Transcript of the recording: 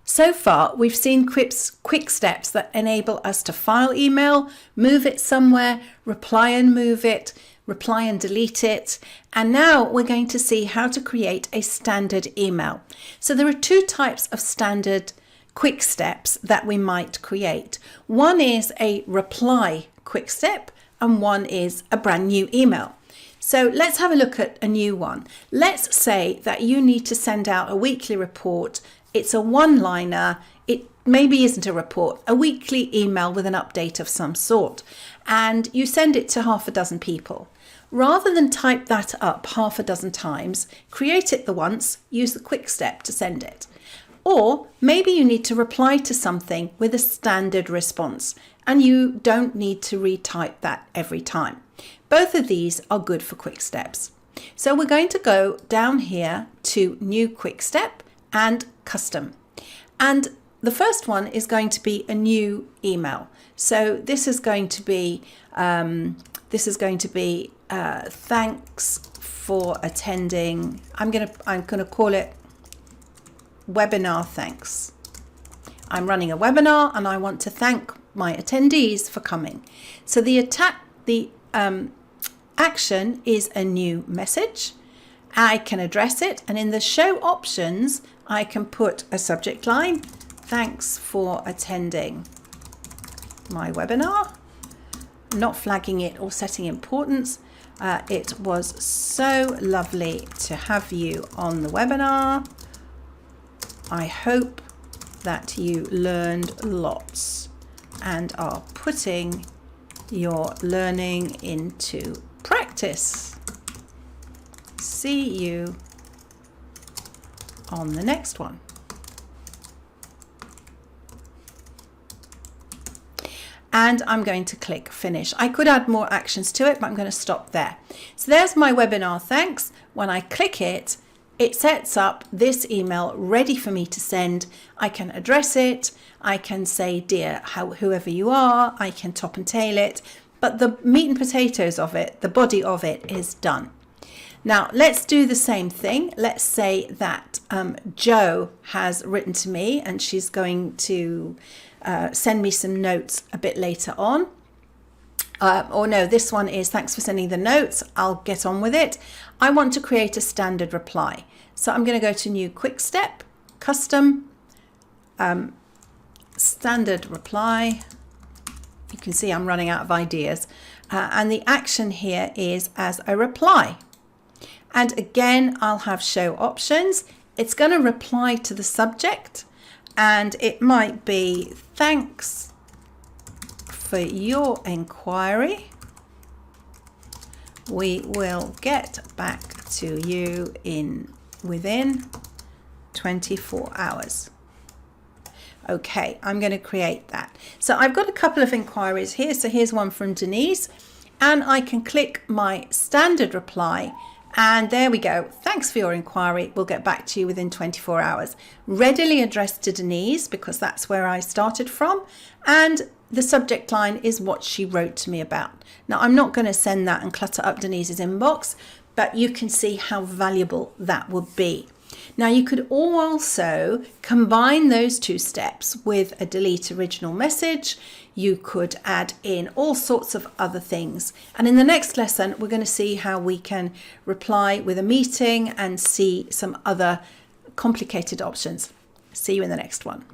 So far, we've seen quick steps that enable us to file email, move it somewhere, reply and move it, reply and delete it. And now we're going to see how to create a standard email. So there are two types of standard quick steps that we might create. One is a reply quick step and one is a brand new email. So let's have a look at a new one. Let's say that you need to send out a weekly report. It's a one-liner. It maybe isn't a report, a weekly email with an update of some sort. And you send it to half a dozen people. Rather than type that up half a dozen times, create it the once, use the quick step to send it. Or maybe you need to reply to something with a standard response and you don't need to retype that every time. Both of these are good for quick steps. So we're going to go down here to new quick step and custom. And the first one is going to be a new email. So this is going to be thanks for attending. I'm gonna call it webinar thanks. I'm running a webinar and I want to thank my attendees for coming. So the action is a new message. I can address it, and in the show options I can put a subject line, thanks for attending my webinar, not flagging it or setting importance. It was so lovely to have you on the webinar. I hope that you learned lots and are putting your learning into practice. See you on the next one. And I'm going to click finish. I could add more actions to it, but I'm going to stop there. So there's my webinar thanks. When I click it, it sets up this email ready for me to send. I can address it. I can say, dear, whoever you are. I can top and tail it. But the meat and potatoes of it, the body of it is done. Now let's do the same thing. Let's say that Jo has written to me and she's going to send me some notes a bit later on. Or no, this one is thanks for sending the notes. I'll get on with it. I want to create a standard reply. So I'm going to go to new quick step, custom, standard reply. You can see I'm running out of ideas. And the action here is as a reply. And again, I'll have show options. It's going to reply to the subject and it might be thanks for your inquiry. We will get back to you within 24 hours. Okay, I'm going to create that. So I've got a couple of inquiries here. So here's one from Denise and I can click my standard reply. And there we go. Thanks for your inquiry. We'll get back to you within 24 hours. Readily addressed to Denise because that's where I started from. And the subject line is what she wrote to me about. Now, I'm not going to send that and clutter up Denise's inbox, but you can see how valuable that would be. Now, you could also combine those two steps with a delete original message. You could add in all sorts of other things. And in the next lesson, we're going to see how we can reply with a meeting and see some other complicated options. See you in the next one.